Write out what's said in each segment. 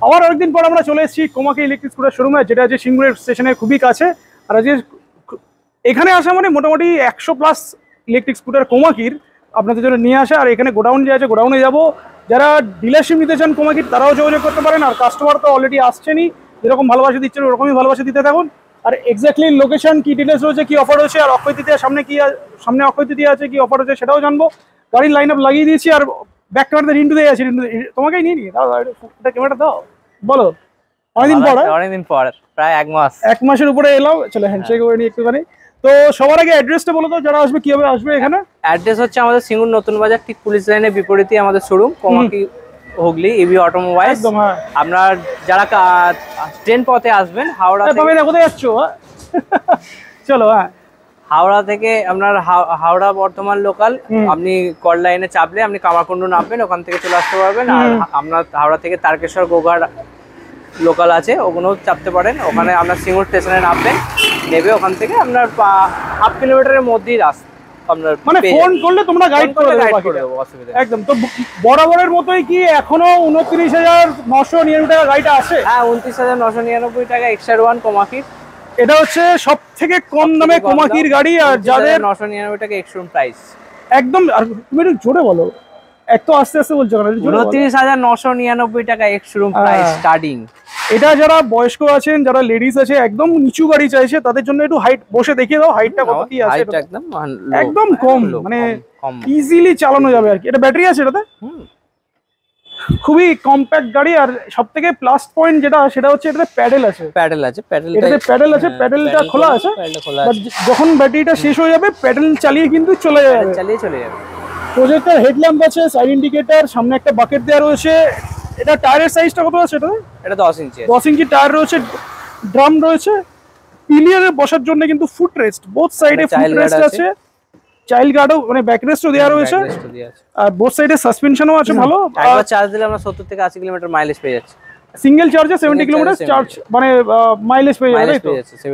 আবার অনেকদিন পর আমরা চলে এসেছি কোমাকি ইলেকট্রিক স্কুটার শোরুমে, যেটা আছে সিঙ্গুরের স্টেশনের খুবই কাছে। আর আজকে এখানে আসা মানে মোটামুটি 100+ ইলেকট্রিক স্কুটার কোমাকির আপনাদের জন্য নিয়ে আসা। আর এখানে গোডাউন যে আছে, গোডাউনে যাবো। যারা ডিলারশিপ নিতে চান কোমাকির, তারাও যোগাযোগ করতে পারেন। আর কাস্টমার তো অলরেডি আসছেনই, যেরকম ভালোবাসা দিচ্ছেন ওরকমই ভালোবাসা দিতে থাকুন। আর এক্স্যাক্টলি লোকেশন, কি ডিটেলস রয়েছে, কি অফার রয়েছে, আর অক্ষয় তৃতীয়ার সামনে অক্ষয় তৃতীয়া আছে, কি অফার রয়েছে সেটাও জানবো। গাড়ির লাইন আপ লাগিয়ে দিয়েছি। আর ব্যাক ক্যামেরাতে রিন্টু দিয়ে আছে, তোমাকেই নিয়ে নি, দাও ক্যামেরাটা দাও। বলো, অনেকদিন পর প্রায় 1 মাস, 1 মাসের উপরে এলাম। চলো হ্যান্ডশেক করে নি একটুখানি। তো সবার আগে অ্যাড্রেসটা বলো তো, যারা আসবে কিভাবে আসবে এখানে। অ্যাড্রেস হচ্ছে আমাদের সিঙ্গুর নতুন বাজার, ঠিক পুলিশ লাইনের বিপরীতে আমাদের showroom Komaki Hooghly EV automobiles. একদম, হ্যাঁ। আপনার যারা ট্রেন পথে আসবেন হাওড়া থেকে, কোথায় যাচ্ছ? চলো, হ্যাঁ। হাওড়া থেকে আপনার হাওড়া বর্ধমান লোকাল, আপনি কল লাইনে চাপলে আপনি কামারকুণ্ডু নামবেন, ওখান থেকে চলে আসতে পারবেন। আর আপনার হাওড়া থেকে তারকেশ্বর গোঘাট লোকাল আছে, ওগুলোও চাপতে পারেন। ওখানে আপনার সিঙ্গুর স্টেশনে নামবেন, নেবে ওখান থেকে আপনার 1/2 কিলোমিটারের মধ্যেই রাস্তা। আপনার মানে ফোন করলে তোমরা গাইড করে দেবো, অসুবিধা একদম। তো বরাবরের মতোই কি এখনো 29,999 টাকা গাড়িটা আছে? হ্যাঁ, 29,999 টাকা এক্সট্রা ওয়ান কোমাকির। এটা হচ্ছে সব থেকে কম দামে কোমাকির গাড়ি। আর যাদের 999 টাকা এক্সট্রুম প্রাইস একদম। আর তুমি একটু জোরে বলো, এত আস্তে আস্তে বলছো কেন? 29,999 টাকা এক্সট্রুম প্রাইস স্টার্টিং। এটা যারা বয়স্ক আছেন, যারা লেডিস আছে, একদম নিচু গাড়ি চাইছে, তাদের জন্য একটু হাইট বসে দেখিয়ে দাও, হাইটটা কত কি আছে। একদম কম, মানে ইজিলি চালানো যাবে আর কি। এটা ব্যাটারি আছে এটাতে, খুবই কম্প্যাক্ট গাড়ি। আর সব থেকে প্লাস পয়েন্ট যেটা, সেটা হচ্ছে এটাতে প্যাডেল আছে। এটাতে প্যাডেল আছে, প্যাডেলটা খোলা আছে। যখন ব্যাটারিটা শেষ হয়ে যাবে, প্যাডেল চালিয়ে কিন্তু চলে যাবে। প্রজেক্টর হেডল্যাম্প আছে, সাইড ইন্ডিকেটর, সামনে একটা বাকেট দেওয়া রয়েছে। এটা টায়ারের সাইজটা কত আছে? এটা 10 ইঞ্চি টায়ার রয়েছে, ড্রাম রয়েছে। পিলিয়ারে বসার জন্য কিন্তু ফুট রেস্ট, বোথ সাইডে ফুট রেস্ট আছে। চাইল্ড গার্ডও, মানে ব্যাক রেস্টও দেওয়া রয়েছে। আর বোথ সাইডে সাসপেনশনও আছে ভালো। একবার চার্জ দিলে আমরা 70 থেকে 80 কিলোমিটার মাইলেজ পেয়ে যাচ্ছি। সিঙ্গেল চার্জে 70 কিলোমিটার চার্জ, মানে মাইলেজ পেয়ে যাবে।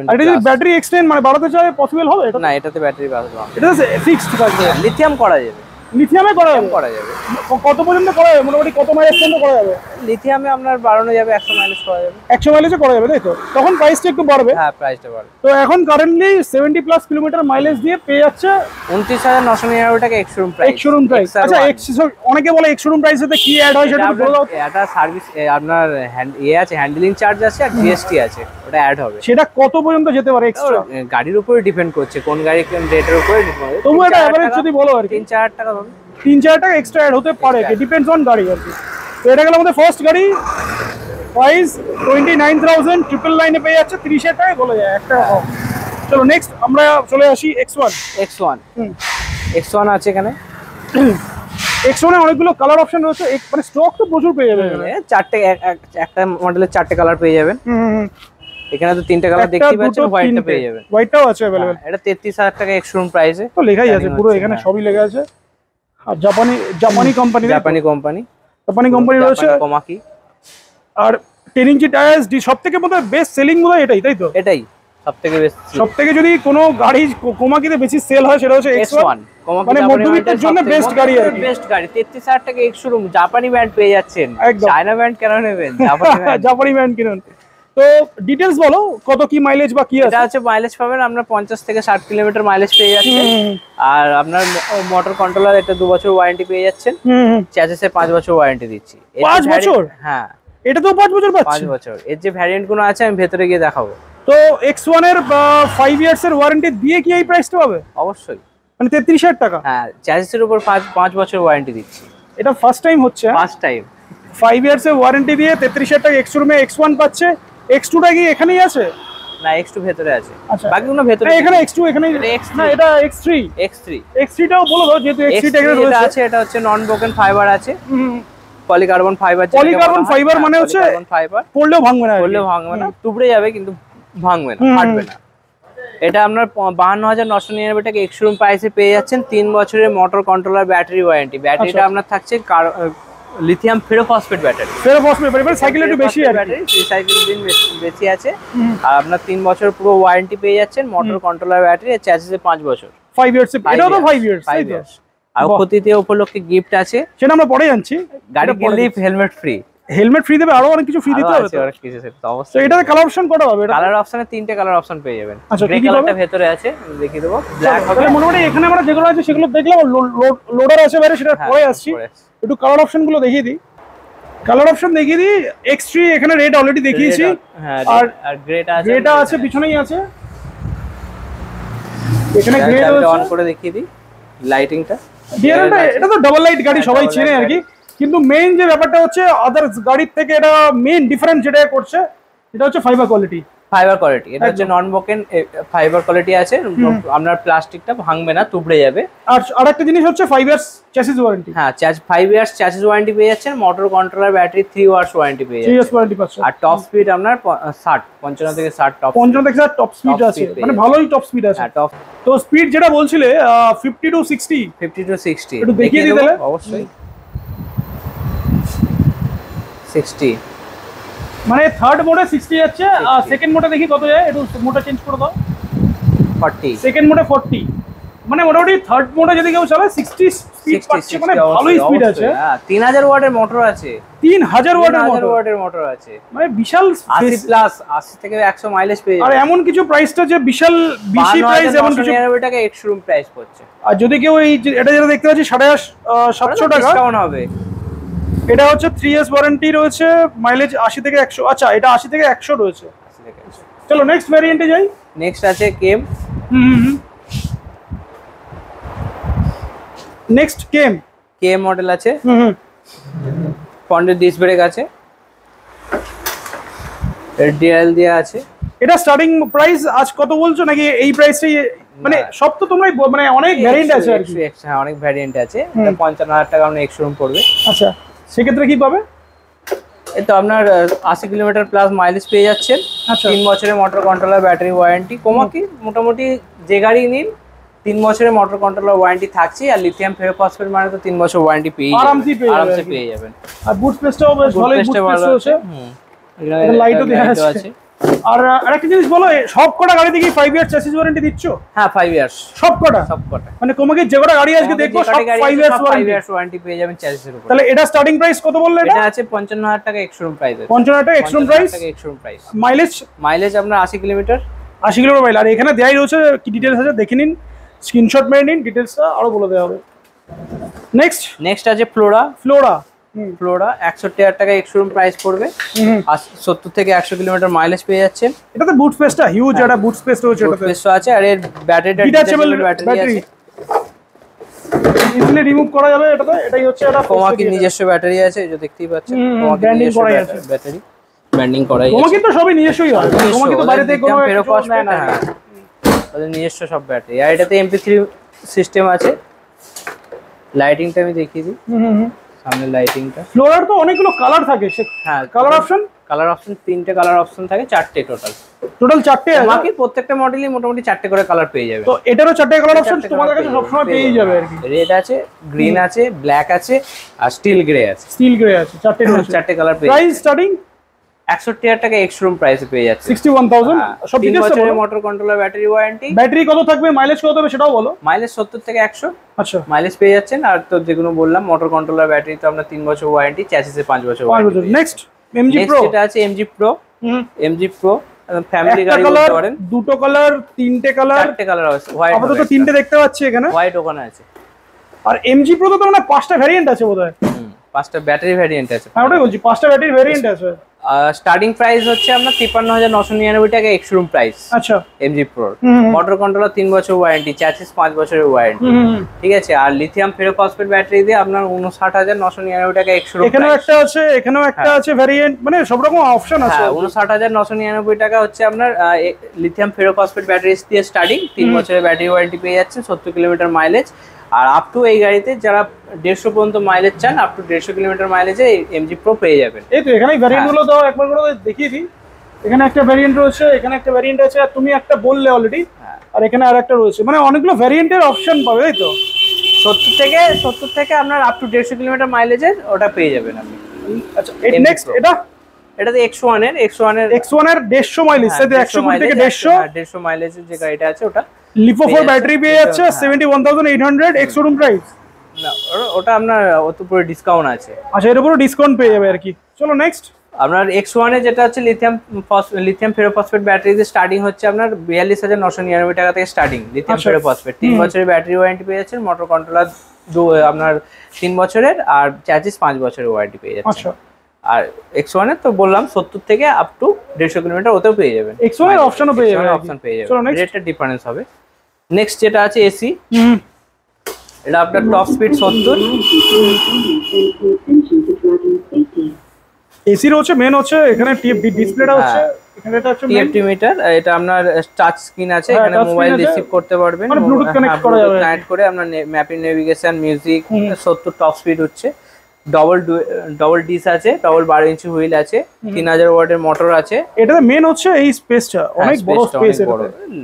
আর এটা যদি ব্যাটারি এক্সটেন্ড মানে বাড়াতে চায়, পসিবল হবে? এটা না, এটাতে ব্যাটারি বাড়ানো না, এটা ফিক্সড থাকবে। লিথিয়াম করা যাবে, লিথিয়ামে করা যাবে। কত পর্যন্ত করা যাবে? মোটামুটি কত মাইলেজ পর্যন্ত করা যাবে? লিথিয়ামে আপনার বাড়ানো যাবে, 100 মাইলেজ করা যাবে। 100 মাইলেজে করা যাবে, তাই তো? তখন প্রাইসটা একটু বাড়বে। হ্যাঁ, প্রাইসটা বাড়বে। তো এখন কারেন্টলি 70+ কিলোমিটার মাইলেজ দিয়ে পেয়ে যাচ্ছে 29,999 টাকা এক্সশোরুম প্রাইস। আচ্ছা, অনেকে বলে এক্সশোরুম প্রাইসেতে কি অ্যাড হয় সেটা বলে দাও। এটা সার্ভিস, আপনার আছে, হ্যান্ডলিং চার্জ আছে, আর জিএসটি আছে, ওটা অ্যাড হবে। সেটা কত পর্যন্ত যেতে পারে এক্সট্রা? গাড়ির উপরে ডিপেন্ড করছে, কোন গাড়ি কোন রেটের উপরে ডিপেন্ড করে। তবু এটা এভারেজ যদি বলো আর কি 3-4 টাকা হবে, 3-4 টাকা এক্সট্রা অ্যাড হতে পারে, ডিপেন্ডস অন গাড়ি আর কি। তো এটা গেল আমাদের ফার্স্ট গাড়ি, প্রাইস 29,000, 999 পেয়ে যাচ্ছে 30,000 টাকায় বলা যায় একটা। চলো নেক্সট আমরা চলে আসি X1 আছে এখানে। X1 এ অনেকগুলো কালার অপশন রয়েছে, মানে স্টক তো প্রচুর পেয়ে যাবেন এখানে। একটা মডেলের 4টে কালার পেয়ে যাবেন। এখানে তো 3টে কালার দেখতেই পাচ্ছেন, হোয়াইটটা পেয়ে যাবেন। হোয়াইটটাও আছে अवेलेबल। এটা 33,000 টাকা এক্সট্রুম প্রাইসে তো লেখাই আছে পুরো, এখানে সবই লেখা আছে। আর জাপানি কোম্পানি রয়েছে কোমাকি। আর 10 ইঞ্চি টায়ার্স, সবথেকে বোধহয় বেস্ট সেলিং বোধহয় এটাই, তাই তো? এটাই সবথেকে বেস্ট। সবথেকে যদি কোনো গাড়ি কোমাকিতে বেশি সেল হয়, সেটা হচ্ছে X1। মানে মধ্যবিত্তের জন্য বেস্ট গাড়ি আর কি। বেস্ট গাড়ি 33,000 টাকা এক্সশোরুম, জাপানি ব্র্যান্ড পেয়ে যাচ্ছেন। চায়না ব্র্যান্ড কেন নেবেন? জাপানি ব্র্যান্ড কিনুন। তো ডিটেইলস বলো, কত কি মাইলেজ বা কি আছে? এটা আছে মাইলেজ পাবেন আপনার 50 থেকে 60 কিলোমিটার মাইলেজ পেয়ে যাচ্ছেন। আর আপনার মোটর কন্ট্রোলার, এটা 2 বছর ওয়ারেন্টি পেয়ে যাচ্ছেন। চ্যাসিসে 5 বছর ওয়ারেন্টি দিচ্ছি। 5 বছর? হ্যাঁ, এটা তো 5 বছর পাচ্ছি। 5 বছর। এর যে ভ্যারিয়েন্ট গুলো আছে আমি ভেতরে গিয়ে দেখাবো। তো X1 এর 5 ইয়ার্স এর ওয়ারেন্টি দিয়ে কি এই প্রাইসটা পাবে? অবশ্যই, মানে 33,000 টাকা। হ্যাঁ, চ্যাসিসের উপর 5 বছর ওয়ারেন্টি দিচ্ছি। এটা ফার্স্ট টাইম হচ্ছে, ফার্স্ট টাইম 5 ইয়ার্স এর ওয়ারেন্টি দিয়ে 33,000 টাকা এক্সশোরুমে X1 পাচ্ছে। X2 টা কি এখানেই আছে? না, X2 ভেতরে আছে। আচ্ছা, বাকিগুলো ভেতরে। এখানে X2, এখানে না, এটা X3 টাও বলো দাও, যেহেতু X3 টা এখানে রয়েছে। এটা আছে, এটা হচ্ছে নন ব্রোকেন ফাইবার আছে। পলিকার্বন ফাইবার। পলিকার্বন ফাইবার মানে হচ্ছে পড়লেও ভাঙবে না, টুকরে যাবে কিন্তু ভাঙবে না, ফাটবে না। এটা আপনার 52,999 টাকা এক্সশোরুম প্রাইসে পেয়ে যাচ্ছেন। 3 বছরের মোটর কন্ট্রোলার ব্যাটারি ওয়ারেন্টি। ব্যাটারিটা আপনার থাকছে লিথিয়াম ফেরোফসফেট ব্যাটারি। সাইকেল একটু বেশি আর ব্যাটারি, সাইকেল দিন বেশি আছে। আর আপনার 3 বছর পুরো ওয়ারেন্টি পেয়ে যাচ্ছেন। মোটর কন্ট্রোলার ব্যাটারি, চ্যাসিসে 5 বছর। 5 ইয়ার্স, এটাও তো 5 ইয়ার্স। আর অক্ষয় তৃতীয়া উপলক্ষে গিফট আছে, সেটা আমরা পরে জানছি। গাড়ি কিনলেই হেলমেট ফ্রি। হেলমেট ফ্রি দেবে, আরো অনেক কিছু ফ্রি দিতে হবে তো অনেক কিছু সেটা তো অবশ্যই। এটাতে কালার অপশন কটা হবে? এটা কালার অপশনে 3টে কালার অপশন পেয়ে যাবেন। আচ্ছা, গ্রে কি কি কালারটা পাবে? ভেতরে আছে, আমি দেখিয়ে দেবো। ব্ল্যাক হবে। তাহলে মোটামুটি এখানে আমরা যেগুলো আছে সেগুলো দেখলাম, লোডার আছে বাইরে, সেটা হ্যাঁ, পরে আসছি। পরে আসছি। একটু কালার অপশন গুলো দেখিয়ে দিই। কালার অপশন দেখিয়ে দিই। X3 এখানে রেড অলরেডি দেখিয়েছি, হ্যাঁ, আর আর গ্রেটা আছে, গ্রেটা আছে পিছনেই আছে। এখানে গ্রে আমি রয়েছে। অন করে দেখিয়ে দিই লাইটিংটা। ডিআরএলটা এটা তো ডাবল লাইট গাড়ি, হ্যাঁ, সবাই double চেনে light আর কি, কিন্তু মেইন যে ব্যাপারটা হচ্ছে আদার্স গাড়ির থেকে এটা মেইন ডিফারেন্স যেটা করছে এটা হচ্ছে ফাইবার কোয়ালিটি। ফাইবার কোয়ালিটি, এটা হচ্ছে নন ব্রোকেন ফাইবার কোয়ালিটি আছে। আপনার প্লাস্টিকটা ভাঙবে না, তুবড়ে যাবে। আর আরেকটা জিনিস হচ্ছে 5 ইয়ার্স চ্যাসিস ওয়ারেন্টি। হ্যাঁ, 5 ইয়ার্স চ্যাসিস ওয়ারেন্টি পেয়ে যাচ্ছেন। Motor controller battery 3 hours warranty পেয়ে 3 যাচ্ছেন। ইয়ার্স ওয়ারেন্টি পাচ্ছেন। আর টপ স্পিড আপনার 55 থেকে 60 টপ 55 থেকে 60 টপ স্পিড আছে, মানে ভালোই টপ স্পিড আছে। হ্যাঁ, টপ। তো স্পিড যেটা বলছিলে 50 টু 60, 50 টু 60 একটু দেখিয়ে দিই তাহলে। অবশ্যই। 60 মানে থার্ড মোডে 60 যাচ্ছে, আর সেকেন্ড মোডে দেখি কত যায়, একটু মোডটা চেঞ্জ করে দাও। 40 সেকেন্ড মোডে 40, মানে মোটামুটি থার্ড মোডে যদি কেউ চালায় 60 স্পিড পাচ্ছে, মানে ভালোই স্পিড আছে। হ্যাঁ, 3000 ওয়াটের মোটর আছে। 3000 ওয়াটের ওয়াটের মোটর আছে, মানে বিশাল 80 প্লাস 80 থেকে 100 মাইলেজ পেয়ে আর যাবে। এমন কিছু প্রাইসটা যে বিশাল বেশি প্রাইস, এমন কিছু 999 টাকা এক্স শোরুম প্রাইস পড়ছে। আর যদি কেউ এই এটা যেটা দেখতে পাচ্ছি 750 টাকা ডিসকাউন্ট হবে। এটা হচ্ছে 3 ইয়ার্স ওয়ারেন্টি রয়েছে, মাইলেজ 80 থেকে 100। আচ্ছা, এটা 80 থেকে 100 রয়েছে। 80 থেকে 100। চলো নেক্সট ভ্যারিয়েন্টে যাই। নেক্সট আছে কেম। নেক্সট কেম মডেল আছে। ফ্রন্টের ডিস্ক ব্রেক আছে, ডিআরএল দেয়া আছে। এটা স্টার্টিং প্রাইস আজ কত বলছো, নাকি এই প্রাইসটাই? মানে সব তো তোমরাই মানে অনেক ভ্যারিয়েন্ট আছে আর কি। হ্যাঁ, অনেক ভ্যারিয়েন্ট আছে। 55,000 টাকা আপনার এক্স শোরুম পড়বে। আচ্ছা, সেক্ষেত্রে কি পাবে? এই তো আপনার 80 কিলোমিটার প্লাস মাইলেজ পেয়ে যাচ্ছেন। আচ্ছা। 3 বছরের মোটর কন্ট্রোলার ব্যাটারি ওয়ারেন্টি। কি মোটামুটি যে গাড়ি নিন 3 বছরের মোটর কন্ট্রোলার ওয়ারেন্টি থাকছে। আর লিথিয়াম ফেরোফসফেট মানে তো 3 বছর ওয়ারেন্টি আরামসে পেয়ে যাবেন। আর বুট স্পেসটাও বেশ ভালোই বুট স্পেস আছে। এটা লাইটও দেয়া আছে। আর আরেকটা জিনিস বলো, সব কটা গাড়িতে কি 5 ইয়ার চ্যাসিস ওয়ারেন্টি দিচ্ছ? হ্যাঁ, 5 ইয়ার্স সব কটা। মানে তোমাকে যে কটা গাড়ি আজকে দেখবো সব 5 ইয়ার্স ওয়ারেন্টি পেয়ে যাবেন চ্যাসিসের উপর। তাহলে এটা স্টার্টিং প্রাইস কত বললে? এটা আছে 55,000 টাকা এক্স শোরুম প্রাইস। 55,000 টাকা এক্স শোরুম প্রাইস। মাইলেজ আপনার 80 কিলোমিটার। 80 kilometre mile. আর এখানে দেয়াই রয়েছে কি ডিটেইলস আছে দেখে নিন, স্ক্রিনশট মেরে নিন, ডিটেইলসটা আরো বলে দেওয়া হবে। নেক্সট আছে ফ্লোরা। 61,000 টাকা এক্স শোরুম প্রাইস পড়বে। আর 70 থেকে 100 কিলোমিটার মাইলেজ পেয়ে যাচ্ছেন। এটাতে বুট স্পেসটা হিউজ, একটা বুট স্পেস রয়েছে এটাতে। স্পেস আছে। আর এর ব্যাটারিটা ডিটাচেবল ব্যাটারি আছে, ইজিলি রিমুভ করা যাবে এটাতে। এটাই হচ্ছে এটা কোমাকি নিজস্ব ব্যাটারি আছে, এই যে দেখতেই পাচ্ছেন। কোমাকি ব্র্যান্ডিং করাই আছে, ব্যাটারি ব্র্যান্ডিং করাই আছে। কোমাকি তো সবই নিজস্বই হয়, কোমাকি তো বাইরে থেকে কোনো ফেরোফসফেট না, ওদের নিজস্ব সব ব্যাটারি। আর এটাতে MP3 সিস্টেম আছে। লাইটিংটা আমি দেখিয়ে দিই। সামনে লাইটিংটা। ফ্লোরার তো অনেকগুলো কালার থাকে। হ্যাঁ, কালার অপশন 3টে কালার অপশন থাকে, 4টে টোটাল 4টে আছে। বাকি প্রত্যেকটা মডেলই মোটামুটি 4টে করে কালার পেয়ে যাবে। তো এটারও 4টে কালার অপশন তোমাদের কাছে সব সময় পেয়ে যাবে আর কি। রেড আছে, গ্রিন আছে, ব্ল্যাক আছে, আর স্টিল গ্রে আছে। 4টে কালার পেয়ে যাবে। প্রাইস স্টার্টিং 61,000 টাকা এক্স শোরুম প্রাইসে পেয়ে যাচ্ছে। 61,000 সব 3 বছরের motor controller battery warranty. Battery কত থাকবে, মাইলেজ কত হবে সেটাও বলো। মাইলেজ 70 থেকে 100 আচ্ছা মাইলেজ পেয়ে যাচ্ছেন। আর তো যেগুলো বললাম মোটর কন্ট্রোলার ব্যাটারি তো আমরা 3 বছর ওয়ারেন্টি, চ্যাসিসে 5 বছর ওয়ারেন্টি। Next MG Pro। এটা আছে MG Pro ফ্যামিলি গাড়ি বলতে পারেন। দুটো কালার, 3টে কালার, 4টে কালার আছে। হোয়াইট আপাতত 3টে দেখতে পাচ্ছি এখানে। হোয়াইট ওখানে আছে। আর MG Pro তো মানে 5টা ভ্যারিয়েন্ট আছে বোধহয়। 5টা ব্যাটারি ভ্যারিয়েন্ট আছে। হ্যাঁ, ওটাই বলছি, 5টা ব্যাটারি ভ্যারিয়েন্ট আছে। স্টার্টিং প্রাইস হচ্ছে আপনার 53,999 টাকা এক্স শোরুম প্রাইস। আচ্ছা, MG Pro মোটর কন্ট্রোলার 3 বছর ওয়ারেন্টি, চ্যাসিস 5 বছরের ওয়ারেন্টি। ঠিক আছে। আর লিথিয়াম ফেরোফসফেট ব্যাটারি দিয়ে আপনার 59,999 টাকা এক্স শোরুম। এখানেও একটা আছে, এখানেও একটা আছে ভ্যারিয়েন্ট, মানে সব রকম অপশন আছে। 59,999 টাকা হচ্ছে আপনার লিথিয়াম ফেরোফসফেট ব্যাটারি দিয়ে স্টার্টিং। 3 বছরের ব্যাটারি ওয়ারেন্টি পেয়ে যাচ্ছেন, 70 কিলোমিটার মাইলেজ। আর আপ টু এই গাড়িতে যারা 150 পর্যন্ত মাইলেজ চান, আপ টু 150 কিলোমিটার মাইলেজে MG Pro পেয়ে যাবেন। এই তো এখানে ভ্যারিয়েন্ট গুলো দাও একবার করে দেখিয়ে দিই। এখানে একটা ভ্যারিয়েন্ট রয়েছে, এখানে একটা ভ্যারিয়েন্ট আছে, আর তুমি একটা বললে অলরেডি। আর এখানে আরেকটা রয়েছে, মানে অনেকগুলো ভ্যারিয়েন্টের অপশন পাবে, তাই তো? 70 থেকে আপনার আপ টু 150 কিলোমিটার মাইলেজের ওটা পেয়ে যাবেন আপনি। আচ্ছা, নেক্সট এটাতে X1 এর 150 মাইলেজ, সাথে 120 থেকে 150 মাইলেজের যে গাড়িটা আছে ওটা লিপো 4 ব্যাটারি পেয়ে যাচ্ছে। 71,800 এক্স শোরুম প্রাইস। না, ওটা আপনার অত পুরো ডিসকাউন্ট আছে। আচ্ছা, এর উপরে ডিসকাউন্ট পেয়ে যাবে আর কি। চলো নেক্সট। আপনার X1 এ যেটা হচ্ছে লিথিয়াম ফেরোফসফেট ব্যাটারি দিয়ে স্টার্টিং হচ্ছে আপনার 42,999 টাকা থেকে স্টার্টিং। লিথিয়াম ফেরোফসফেট 3 বছরের ব্যাটারি ওয়ারেন্টি পেয়ে যাচ্ছেন, মোটর কন্ট্রোলার আপনার 3 বছরের, আর চ্যাসিস 5 বছরের ওয়ারেন্টি পেয়ে যাচ্ছেন। আর X1 এর তো বললাম 70 থেকে আপ টু 150 কিলোমিটার ওতেও পেয়ে যাবেন। X1 এর অপশনও পেয়ে যাবেন, অপশন পেয়ে যাবেন, রেটের ডিফারেন্স হবে। নেক্সট যেটা আছে এসি, এটা আপনার টপ স্পিড 70। এসির হচ্ছে মেন হচ্ছে এখানে ডিসপ্লেটা হচ্ছে, এখানে এটা হচ্ছে টিএফটি মিটার, এটা আপনার টাচ স্ক্রিন আছে, এখানে মোবাইল রিসিভ করতে পারবেন, মানে ব্লুটুথ কানেক্ট করা যাবে, কানেক্ট করে আপনার mapping, navigation, music. 70 top speed হচ্ছে, ডবল ডিস আছে, ডবল 12 ইঞ্চি হুইল আছে, 3000 ওয়াটের মোটর আছে। এটাতে মেন হচ্ছে এই স্পেসটা, অনেক বড় স্পেস, এটা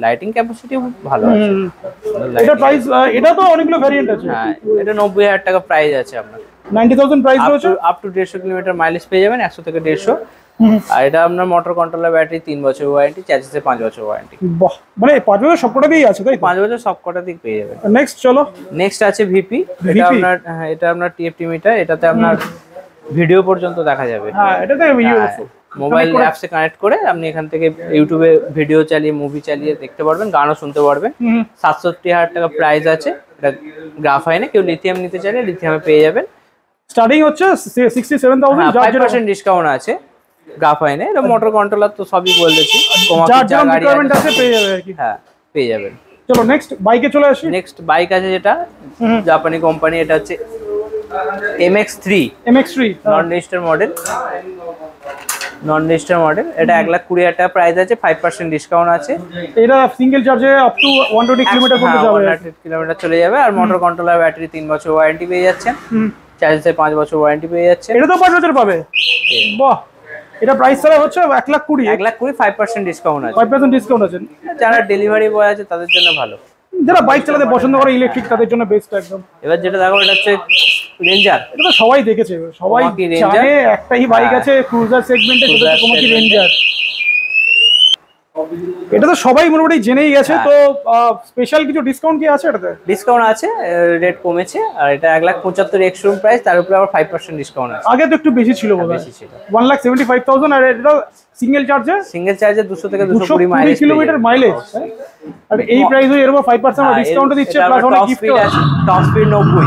লাইটিং ক্যাপাসিটি ভালো আছে। এটা প্রাইস, এটা তো অনেকগুলো ভেরিয়েন্ট আছে। হ্যাঁ, এটা 90,000 টাকা প্রাইস আছে আপনার, 90,000 প্রাইস রয়েছে, আপ টু 150 কিলোমিটার মাইলেজ পেয়ে যাবেন, 100 থেকে 150। আর এটা আপনার মোটর কন্ট্রোলার ব্যাটারি 3 বছর ওয়ারেন্টি, চ্যাসিসে 5 বছর ওয়ারেন্টি। বাহ, মানে 5 বছর সবকটাতেই আছে তাই? 5 বছর সবকটাতেই পেয়ে যাবেন। নেক্সট চলো, নেক্সট আছে ভিপি। এটা আপনার, হ্যাঁ, এটা আপনার টিএফটি মিটার, এটাতে আপনার ভিডিও পর্যন্ত দেখা যাবে। হ্যাঁ, এটাতে ভিডিও, মোবাইল অ্যাপসে কানেক্ট করে আপনি এখান থেকে ইউটিউবে ভিডিও চালিয়ে, মুভি চালিয়ে দেখতে পারবেন, গানও শুনতে পারবেন। 67,000 টাকা প্রাইস আছে। এটা গ্রাফাইনে, কেউ লিথিয়াম নিতে চাইলে লিথিয়ামে পেয়ে যাবেন। স্টার্টিং হচ্ছে 67,000, 5% ডিসকাউন্ট আছে গ্রাফাইনে। এটা মোটর কন্ট্রোলার তো সবই বলেছি, যার রিকোয়ারমেন্ট আছে পেয়ে যাবে আর কি। হ্যাঁ, পেয়ে যাবেন। চলো নেক্সট বাইকে চলে আসি। নেক্সট বাইক আছে যেটা জাপানি কোম্পানি, এটা হচ্ছে MX3। নন রেজিস্টার মডেল, এটা 1,20,000 টাকা প্রাইস আছে, 5% ডিসকাউন্ট আছে। এটা সিঙ্গেল চার্জে আপ টু 120 কিলোমিটার পর্যন্ত যাবে, 120 কিলোমিটার চলে যাবে। আর মোটর কন্ট্রোলার ব্যাটারি 3 বছর ওয়ারেন্টি পেয়ে যাচ্ছেন, চ্যাসিসে 5 বছর ওয়ারেন্টি পেয়ে যাচ্ছে। এটা তো 5 বছর পাবে, বাহ। এটা প্রাইস ছাড়া হচ্ছে 1,20,000, 1,20,000, 5% ডিসকাউন্ট আছে, 5% ডিসকাউন্ট আছে। যারা ডেলিভারি বয় আছে তাদের জন্য ভালো, যারা বাইক চালাতে পছন্দ করে ইলেকট্রিক, তাদের জন্য বেস্ট একদম। এবার যেটা দেখো, এটা হচ্ছে রেঞ্জার। এটা তো সবাই দেখেছে, সবাই জানে একটাই বাইক আছে ক্রুজার সেগমেন্টে, সেটা হচ্ছে কোমাকি রেঞ্জার। এটা তো সবাই মোটামুটি জেনেই গেছে। তো স্পেশাল কিছু ডিসকাউন্ট কি আছে এটাতে? ডিসকাউন্ট আছে, রেট কমেছে। আর এটা 1,75,000 এক্স-শোরুম প্রাইস, তার উপরে আবার 5% ডিসকাউন্ট আছে। আগে তো একটু বেশি ছিল বোধহয়, বেশি ছিল, 1,75,000। আর এটা সিঙ্গেল চার্জে 200 থেকে 220 মাইলেজ, কিলোমিটার মাইলেজ। আর এই প্রাইসে এর উপর 5% ডিসকাউন্ট দিচ্ছে, প্লাস অনেক গিফট আছে। Top speed 90।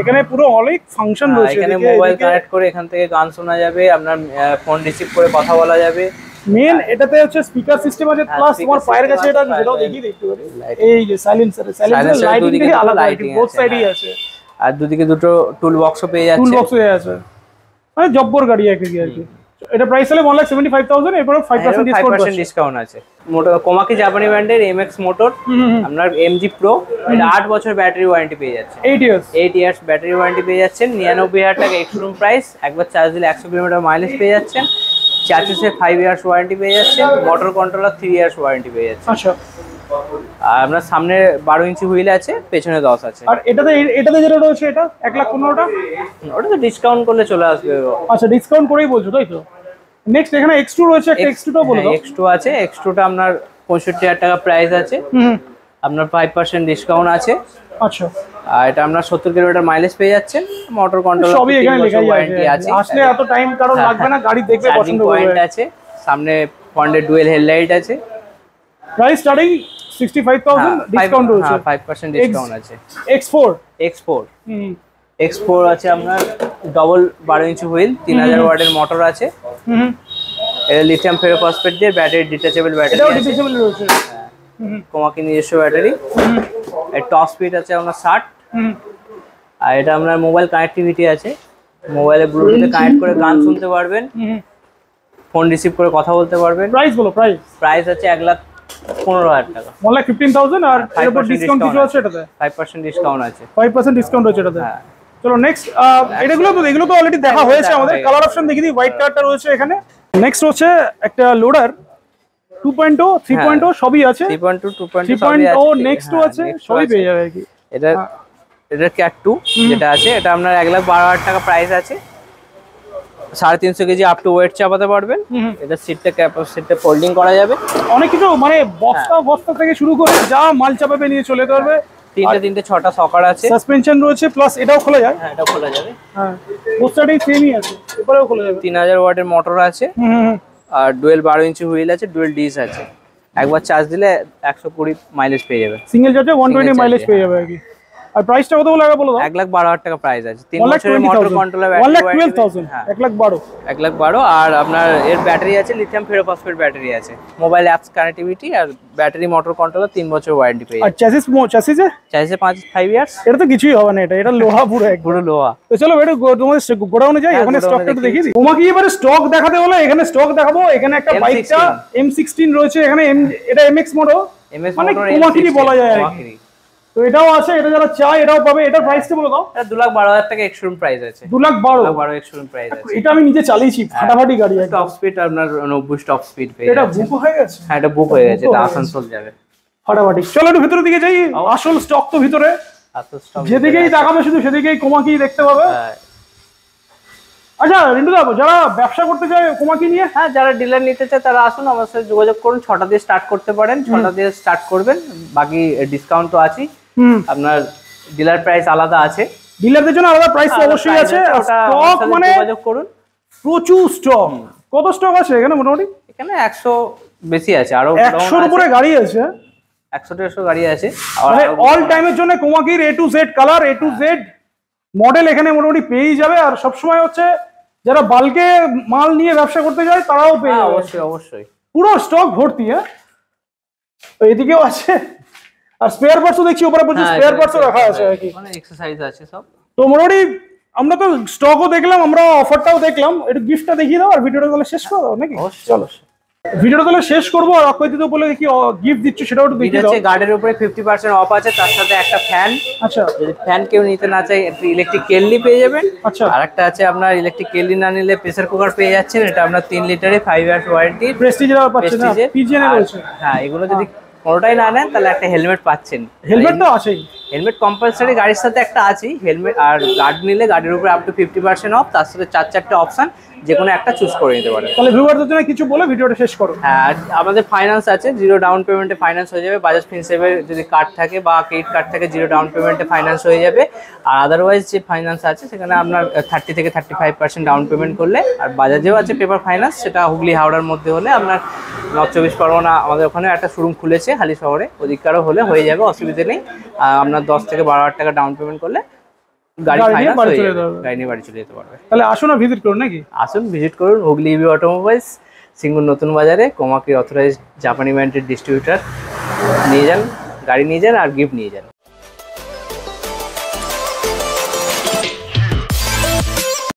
এখানে পুরো অনেক ফাংশন রয়েছে, এখানে মোবাইল কানেক্ট করে এখান থেকে গান শোনা যাবে, আপনার ফোন রিসিভ করে কথা বলা যাবে। মেন এটাতে হচ্ছে স্পিকার সিস্টেম আছে, প্লাস তোমার পায়ের কাছে এটা যেটাও দেখতে পারি, এই যে সাইলেন্সার লাইটিং থেকে আলাদা লাইটিং বোথ সাইডেই আছে। আর দুদিকে দুটো টুল বক্সও পেয়ে যাচ্ছে, টুল বক্স হয়ে আছে, মানে জব্বর গাড়ি আর কি। এটা প্রাইস হলো 1,75,000, এরপর 5% ডিসকাউন্ট আছে। মোটর কোমাকি জাপানি ব্র্যান্ডের MX মোটর, আপনার MG Pro, এটা 8 বছর ব্যাটারি ওয়ারেন্টি পেয়ে যাচ্ছে, 8 ইয়ার্স ব্যাটারি ওয়ারেন্টি পেয়ে যাচ্ছেন। 99,000 টাকা এক্স-শোরুম প্রাইস, একবার চার্জ দিলে 100 কিলোমিটার মাইলেজ পেয়ে যাচ্ছেন। চ্যাসিসে 5 ইয়ার্স ওয়ারেন্টি পেয়ে যাচ্ছেন, মোটর কন্ট্রোলার 3 ইয়ার্স ওয়ারেন্টি পেয়ে যাচ্ছে। আচ্ছা, আর আপনার সামনে 12 ইঞ্চি হুইল আছে, পেছনে 10 আছে। আর এটাতে যেটা রয়েছে, এটা 1,15,000, ওটা তো ডিসকাউন্ট করলে চলে আসবে। আচ্ছা, ডিসকাউন্ট করেই বলছো তাই তো? নেক্সট এখানে X2 রয়েছে, একটা X2 টা বলো। X2 আছে, X2টা আপনার 65,000 টাকা প্রাইস আছে, আপনার 5% ডিসকাউন্ট আছে। আচ্ছা, আর এটা আপনার 70 কিলোমিটার মাইলেজ পেয়ে যাচ্ছেন, মোটর কন্ট্রোলার সবই এখানে লেখাই আছে। আসলে এত টাইম কারণ লাগবে না, গাড়ি দেখবে পছন্দ করবে। পয়েন্ট আছে, সামনে ফ্রন্টে ডুয়েল হেডলাইট আছে। প্রাইস স্টার্টিং 65,000, ডিসকাউন্ট রয়েছে, 5% ডিসকাউন্ট আছে। X4 আছে আপনার, ডবল 12 ইঞ্চি হুইল, 3000 ওয়াটের মোটর আছে। এটা লিথিয়াম ফেরোফসফেট দিয়ে ব্যাটারি, ডিটাচেবল ব্যাটারি, এটাও ডিটাচেবল রয়েছে, কোমাকি নিজস্ব ব্যাটারি। এর টপ স্পিড আছে আপনার 60। আর এটা আপনার মোবাইল কানেক্টিভিটি আছে, মোবাইলে ব্লুটুথে কানেক্ট করে গান শুনতে পারবেন, ফোন রিসিভ করে কথা বলতে পারবেন। প্রাইস বলো, প্রাইস আছে 1,15,000 টাকা, 1,15,000। আর এর উপর ডিসকাউন্ট কিছু আছে এটাতে? 5% ডিসকাউন্ট আছে, 5% ডিসকাউন্ট আছে এটাতে। চলো নেক্সট, এগুলো তো অলরেডি দেখা হয়েছে আমাদের। কালার অপশন দেখি দিই, হোয়াইট কালারটা রয়েছে এখানে। নেক্সট হচ্ছে একটা লোডার 2.0, 3.0 সবই আছে, 3.2, 3.0 নেক্সটও আছে, সবই পেয়ে যাবে আর কি। এটা ক্যাট 2 যেটা আছে, এটা আপনার 1,12,000 টাকা প্রাইস আছে। 350 কেজি আপ টু ওয়েট চাপাতে পারবেন। এটা সিটটা ফোল্ডিং করা যাবে, অনেক কিছু, মানে বস্তা থেকে শুরু করে যা মাল চাপাবে নিয়ে চলে যেতে পারবে। তিনটে ছটা সকার আছে, সাসপেনশন রয়েছে, প্লাস এটাও খোলা যায়। হ্যাঁ এটা খোলা যাবে। হ্যাঁ বোস্টারটাই সেমই আছে, এবারেও খোলা যাবে। 3000 ওয়াটের মোটর আছে, আর ডুয়েল 12 ইঞ্চি হুইল আছে, ডুয়েল ডিস আছে। একবার চার্জ দিলে 120 মাইলেজ পেয়ে যাবে, সিঙ্গেল চার্জে 120 মাইলেজ পেয়ে যাবে আর কি। আর প্রাইসটা কত বলে বলো দাও? 1,12,000 টাকা প্রাইস আছে। 3 বছরের মোটর কন্ট্রোলার, 1,12,000, 1,12,000, 1,12,000। আর আপনার এর ব্যাটারি আছে, লিথিয়াম ফেরোফসফেট ব্যাটারি আছে, মোবাইল অ্যাপস কানেক্টিভিটি, আর ব্যাটারি মোটর কন্ট্রোলার 3 বছর ওয়ারেন্টি পেয়ে যাবে। আর চ্যাসিসে 5 ইয়ার্স। এটা তো কিছুই হবে না, এটা লোহা পুরো এক পুরো লোহা। তো চলো এটা তোমাদের গোডাউনে যাই, ওখানে স্টকটা একটু দেখিয়ে দিই। তোমাকে এবারে স্টক দেখাতে হলে এখানে স্টক দেখাবো। এখানে একটা বাইকটা M16 রয়েছে, এখানে এটা MX মডেল, মানে কুমাকিরি বলা যায় আর কি। তো এটাও আছে, এটা যারা চায় এটাও পাবে। এটার প্রাইসটা বলে দাও। এটা 2,12,000 টাকা এক্সশোরুম প্রাইস আছে। 2,12,000 এক্সশোরুম প্রাইস আছে। এটা আমি নিজে চালিয়েছি, ফাটাফাটি গাড়ি আছে। টপ স্পিড আপনার 90 টপ স্পিড পেয়ে এটা বুক হয়ে গেছে। হ্যাঁ এটা বুক হয়ে গেছে, এটা আসানসোল যাবে ফাটাফাটি। চলো একটু ভিতরের দিকে যাই, আসল স্টক তো ভিতরে। যেদিকেই তাকাবে শুধু সেদিকেই কোমাকি দেখতে পাবে। আচ্ছা রিন্টু দা, যারা ব্যবসা করতে চায় কোমাকি নিয়ে, হ্যাঁ যারা ডিলার নিতে চায় তারা আসুন, আমার সাথে যোগাযোগ করুন। 6টা দিয়ে স্টার্ট করতে পারেন, 6টা দিয়ে স্টার্ট করবেন, বাকি ডিসকাউন্ট তো আছে। আপনার ডিলার প্রাইস আলাদা আছে, ডিলারদের জন্য আলাদা প্রাইস তো অবশ্যই আছে। স্টক মানে যোগাযোগ করুন, প্রচুর স্টক। কত স্টক আছে এখানে মোটামুটি? এখানে 100 বেশি আছে, আরো 100-র উপরে গাড়ি আছে, 100-150 গাড়ি আছে। মানে অল টাইমের জন্য কোমাকির A to Z colour, A to Z model এখানে মোটামুটি পেয়েই যাবে। আর সবসময় হচ্ছে যারা বাল্কে মাল নিয়ে ব্যবসা করতে যায় তারাও পেয়ে যাবে। অবশ্যই অবশ্যই পুরো স্টক ভর্তি। হ্যাঁ এদিকেও আছে, আর স্পেয়ার পার্টসও দেখছি উপরে প্রচুর স্পেয়ার পার্টসও রাখা আছে আর কি, মানে এক্সারসাইজ আছে সব। তো মোটামুটি আমরা তো স্টকও দেখলাম, আমরা অফারটাও দেখলাম। একটু গিফটটা দেখিয়ে দাও আর ভিডিওটা তাহলে শেষ করে দাও নাকি? চলো ভিডিওটা তাহলে শেষ করবো। আর অক্ষয় দিতে বলে কি গিফট দিচ্ছ সেটাও একটু দেখিয়ে দাও। গার্ডের উপরে 50% অফ আছে, তার সাথে একটা ফ্যান। আচ্ছা যদি ফ্যান কেউ নিতে না চায়, একটা ইলেকট্রিক কেটলি পেয়ে যাবেন। আচ্ছা আর একটা আছে আপনার ইলেকট্রিক কেটলি না নিলে প্রেসার কুকার পেয়ে যাচ্ছেন। এটা আপনার 3 লিটারে 5 ইয়ার্স ওয়ারেন্টি, প্রেস্টিজের পাচ্ছেন না, পিজিএন এর রয়েছে। হ্যাঁ এগুলো যদি কোনোটাই না নেন তাহলে একটা হেলমেট পাচ্ছেন। হেলমেট তো আছেই, হেলমেট কম্পালসারি গাড়ির সাথে একটা আছেই হেলমেট। আর গার্ড নিলে গাড়ির উপরে আপ টু 50% অফ, তার সাথে 4-4টে অপশন, যে কোনো একটা চুজ করে নিতে পারেন। তাহলে ভিউয়ারদের জন্য কিছু বলে ভিডিওটা শেষ করো। হ্যাঁ আমাদের ফাইন্যান্স আছে, 0 ডাউন পেমেন্টে ফাইন্যান্স হয়ে যাবে। বাজাজ ফিনসেভের যদি কার্ড থাকে বা ক্রেডিট কার্ড থাকে, 0 ডাউন পেমেন্টে ফাইন্যান্স হয়ে যাবে। আর আদারওয়াইজ যে ফাইন্যান্স আছে সেখানে আপনার 30 থেকে 35% ডাউন পেমেন্ট করলে, আর বাজাজেও আছে পেপার ফাইন্যান্স, সেটা হুগলি হাওড়ার মধ্যে হলে আপনার নর্থ 24 পরগনা আমাদের ওখানে একটা শোরুম খুলেছে হালি শহরে, ওদিককারও হলে হয়ে যাবে, অসুবিধা নেই। আপনার 10 থেকে 12,000 টাকা ডাউন পেমেন্ট করলে গাড়ি ফাইন্যান্স হয়ে যাবে, গাড়ি নিয়ে বাড়ি চলে যেতে পারবে। তাহলে আসুন আর ভিজিট করুন নাকি? আসুন ভিজিট করুন হুগলি ইভি অটোমোবাইলস, সিঙ্গুর নতুন বাজারে, কোমাকির অথরাইজড জাপানি ব্র্যান্ডের ডিস্ট্রিবিউটার। নিয়ে যান, গাড়ি নিয়ে যান আর গিফট নিয়ে যান।